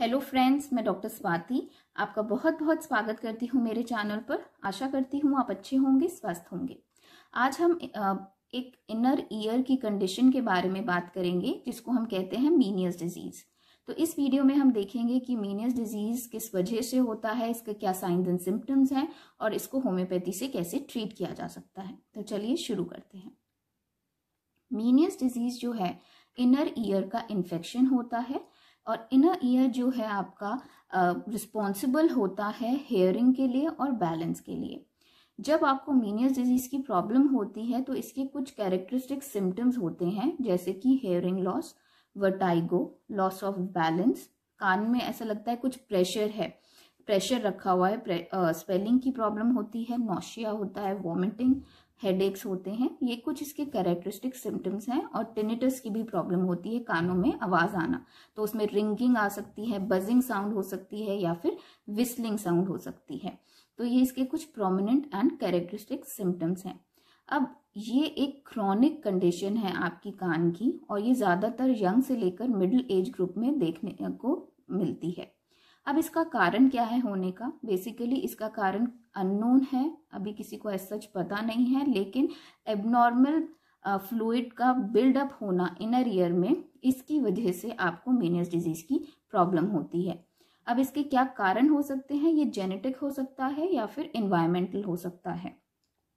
Hello friends, मैं doctor Swati आपका बहुत बहुत स्वागत करती हूँ मेरे चैनल पर। आशा करती हूँ आप अच्छे होंगे, स्वस्थ होंगे। आज हम एक इनर ईयर की कंडीशन के बारे में बात करेंगे जिसको हम कहते हैं मीनियस डिजीज। तो इस वीडियो में हम देखेंगे कि मीनियस डिजीज किस वजह से होता है, इसके क्या साइंस एंड सिम्टम्स हैं और इसको होम्योपैथी से कैसे ट्रीट किया जा सकता है। तो चलिए शुरू करते हैं। मीनियस डिजीज जो है इनर ईयर का इन्फेक्शन होता है और इनर ईयर जो है आपका रिस्पॉन्सिबल होता है हेयरिंग के लिए और बैलेंस के लिए। जब आपको मीनियस डिजीज की प्रॉब्लम होती है तो इसके कुछ कैरेक्टरिस्टिक सिम्टम्स होते हैं, जैसे कि hearing loss, vertigo, loss of balance, कान में ऐसा लगता है कुछ प्रेशर रखा हुआ है, स्वेलिंग की प्रॉब्लम होती है, नॉशिया होता है, वॉमिटिंग, हेडेक्स होते हैं। ये कुछ इसके कैरेक्टरिस्टिक सिम्टम्स हैं। और टिनिटस की भी प्रॉब्लम होती है, कानों में आवाज आना, तो उसमें रिंगिंग आ सकती है, बजिंग साउंड हो सकती है या फिर विस्लिंग साउंड हो सकती है। तो ये इसके कुछ प्रोमिनेंट एंड कैरेक्टरिस्टिक सिम्टम्स हैं। अब ये एक क्रॉनिक कंडीशन है आपकी कान की और ये ज्यादातर यंग से लेकर मिडिल एज ग्रुप में देखने को मिलती है। अब इसका कारण क्या है होने का? बेसिकली इसका कारण अननोन है, अभी किसी को ऐसा सच पता नहीं है, लेकिन एबनॉर्मल फ्लूइड का बिल्डअप होना इनर ईयर में, इसकी वजह से आपको मीनियस डिजीज की प्रॉब्लम होती है। अब इसके क्या कारण हो सकते हैं? ये जेनेटिक हो सकता है या फिर एनवायरमेंटल हो सकता है।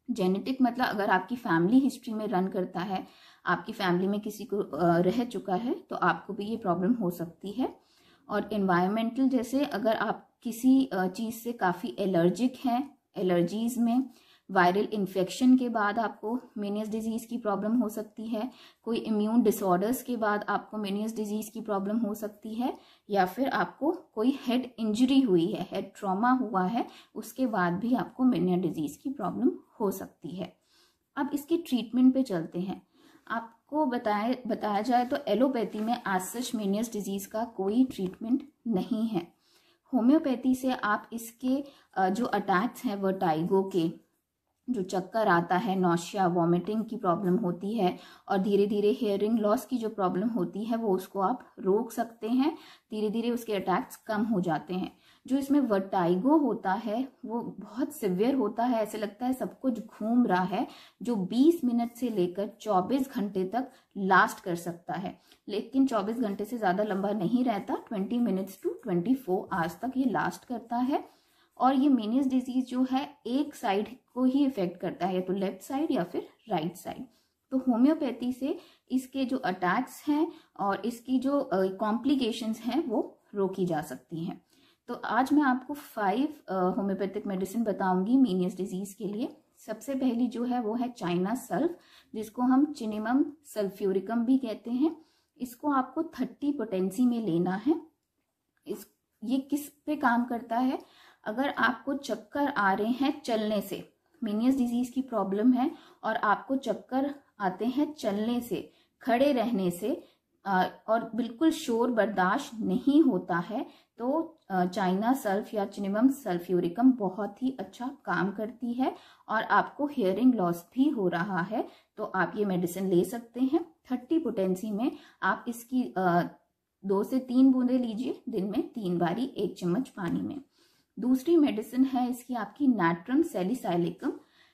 जेनेटिक मतलब अगर आपकी फैमिली हिस्ट्री में रन करता है, आपकी फैमिली में किसी को रह चुका है तो आपको भी ये प्रॉब्लम हो सकती है। और एनवायरमेंटल, जैसे अगर आप किसी चीज़ से काफ़ी एलर्जिक हैं, एलर्जीज में वायरल इन्फेक्शन के बाद आपको मीनियस डिजीज की प्रॉब्लम हो सकती है, कोई इम्यून डिसऑर्डर्स के बाद आपको मीनियस डिजीज की प्रॉब्लम हो सकती है, या फिर आपको कोई हेड इंजरी हुई है, हेड ट्रॉमा हुआ है, उसके बाद भी आपको मीनियस डिजीज की प्रॉब्लम हो सकती है। अब इसके ट्रीटमेंट पे चलते हैं। आपको बताया जाए तो एलोपैथी में आज सच मीनियस डिजीज का कोई ट्रीटमेंट नहीं है। होम्योपैथी से आप इसके जो अटैक्स हैं वर्टाइगो के, जो चक्कर आता है, नॉशिया, वॉमिटिंग की प्रॉब्लम होती है और धीरे धीरे हेयरिंग लॉस की जो प्रॉब्लम होती है वो उसको आप रोक सकते हैं, धीरे धीरे उसके अटैक्स कम हो जाते हैं। जो इसमें वर्टाइगो होता है वो बहुत सिवियर होता है, ऐसे लगता है सब कुछ घूम रहा है, जो 20 मिनट से लेकर 24 घंटे तक लास्ट कर सकता है। लेकिन 24 घंटे से ज़्यादा लंबा नहीं रहता, 20 मिनट्स टू 24 आवर्स तक ये लास्ट करता है। और ये मीनियस डिजीज जो है एक साइड को ही इफेक्ट करता है, तो लेफ्ट साइड या फिर राइट साइड। तो होम्योपैथी से इसके जो अटैक्स हैं और इसकी जो कॉम्प्लिकेशंस हैं वो रोकी जा सकती हैं। तो आज मैं आपको 5 होम्योपैथिक मेडिसिन बताऊंगी मीनियस डिजीज के लिए। सबसे पहली जो है वो है चाइना सल्फ, जिसको हम चिनिमम सल्फ्यूरिकम भी कहते हैं। इसको आपको 30 पोटेंसी में लेना है। ये किस पे काम करता है? अगर आपको चक्कर आ रहे हैं चलने से, मीनियस डिजीज की प्रॉब्लम है और आपको चक्कर आते हैं चलने से, खड़े रहने से, और बिल्कुल शोर बर्दाश्त नहीं होता है, तो चाइना सल्फ या चिनिमम सल्फ्यूरिकम बहुत ही अच्छा काम करती है। और आपको हियरिंग लॉस भी हो रहा है तो आप ये मेडिसिन ले सकते हैं। 30 पोटेंसी में आप इसकी 2 से 3 बूंदे लीजिए दिन में 3 बारी, 1 चम्मच पानी में। दूसरी मेडिसिन है इसकी आपकी नैट्रम सैलिसाइलिकम।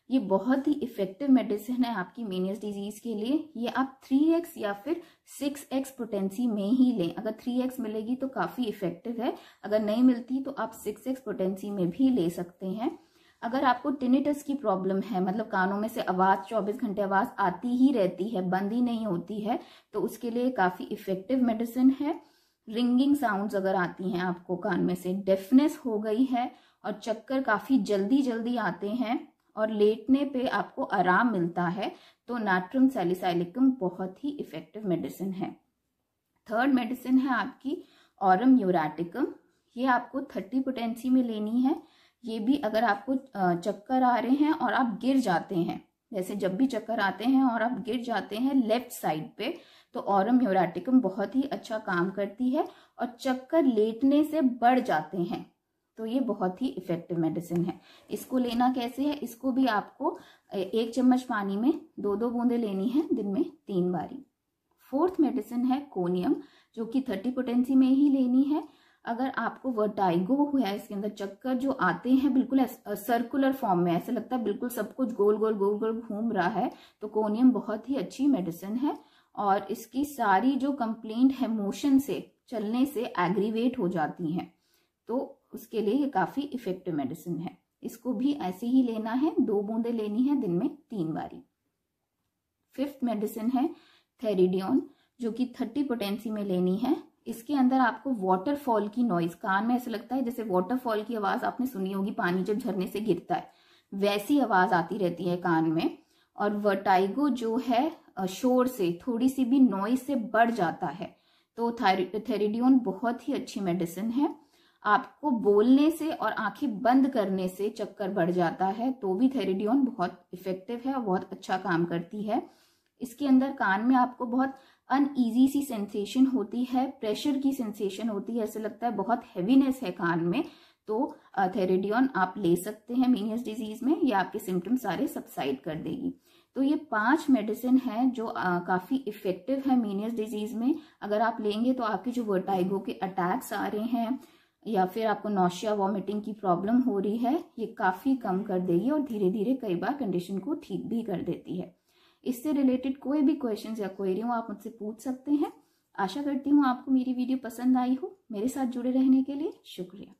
ये बहुत ही इफेक्टिव मेडिसिन है आपकी मीनियस डिजीज के लिए। ये आप 3x या फिर 6x पोटेंसी में ही लें। अगर 3x मिलेगी तो काफी इफेक्टिव है, अगर नहीं मिलती तो आप 6x पोटेंसी में भी ले सकते हैं। अगर आपको टिनिटस की प्रॉब्लम है, मतलब कानों में से आवाज 24 घंटे आवाज आती ही रहती है, बंद ही नहीं होती है, तो उसके लिए काफी इफेक्टिव मेडिसिन है। रिंगिंग साउंड्स अगर आती हैं आपको कान में से, डेफनेस हो गई है और चक्कर काफी जल्दी जल्दी आते हैं और लेटने पे आपको आराम मिलता है, तो नैट्रम सैलिसाइलिकम बहुत ही इफेक्टिव मेडिसिन है। थर्ड मेडिसिन है आपकी ऑरम यूरैटिकम। ये आपको 30 पोटेंसी में लेनी है। ये भी अगर आपको चक्कर आ रहे हैं और आप गिर जाते हैं, जैसे जब भी चक्कर आते हैं और आप गिर जाते हैं लेफ्ट साइड पे, तो ऑरम यूरैटिकम बहुत ही अच्छा काम करती है। और चक्कर लेटने से बढ़ जाते हैं तो ये बहुत ही इफेक्टिव मेडिसिन है। इसको लेना कैसे है? इसको भी आपको 1 चम्मच पानी में 2-2 बूंदे लेनी है दिन में 3 बारी। फोर्थ मेडिसिन है कोनियम, जो कि 30 पोटेंसी में ही लेनी है। अगर आपको वर्टाइगो हुआ है, इसके अंदर चक्कर जो आते हैं बिल्कुल सर्कुलर फॉर्म में, ऐसा लगता है बिल्कुल सब कुछ गोल गोल गोल गोल घूम रहा है, तो कोनियम बहुत ही अच्छी मेडिसिन है। और इसकी सारी जो कंप्लेंट है मोशन से, चलने से एग्रीवेट हो जाती हैं, तो उसके लिए ये काफी इफेक्टिव मेडिसिन है। इसको भी ऐसे ही लेना है, 2 बूंदे लेनी है दिन में 3 बारी। 5th मेडिसिन है थेरिडियन, जो कि 30 पोटेंसी में लेनी है। इसके अंदर आपको वाटरफॉल की नॉइज, कान में ऐसा लगता है जैसे वाटरफॉल की आवाज आपने सुनी होगी, पानी जब झरने से गिरता है वैसी आवाज आती रहती है कान में। और वर्टाइगो जो है शोर से, थोड़ी सी भी नॉइज से बढ़ जाता है, तो थेरिडियन बहुत ही अच्छी मेडिसिन है। आपको बोलने से और आंखें बंद करने से चक्कर बढ़ जाता है, तो भी थेरिडियन बहुत इफेक्टिव है और बहुत अच्छा काम करती है। इसके अंदर कान में आपको बहुत अनईजी सी सेंसेशन होती है, प्रेशर की सेंसेशन होती है, ऐसा लगता है बहुत हैवीनेस है कान में, तो थेरिडियन आप ले सकते हैं मीनियस डिजीज में, ये आपके सिम्टम्स सारे सबसाइड कर देगी। तो ये 5 मेडिसिन है जो काफी इफेक्टिव है मीनियस डिजीज में। अगर आप लेंगे तो आपके जो वर्टाइगो के अटैक्स आ रहे हैं या फिर आपको नौशिया वॉमिटिंग की प्रॉब्लम हो रही है, ये काफी कम कर देगी और धीरे धीरे कई बार कंडीशन को ठीक भी कर देती है। इससे रिलेटेड कोई भी क्वेश्चंस या क्वेरी हो आप मुझसे पूछ सकते हैं। आशा करती हूँ आपको मेरी वीडियो पसंद आई हो। मेरे साथ जुड़े रहने के लिए शुक्रिया।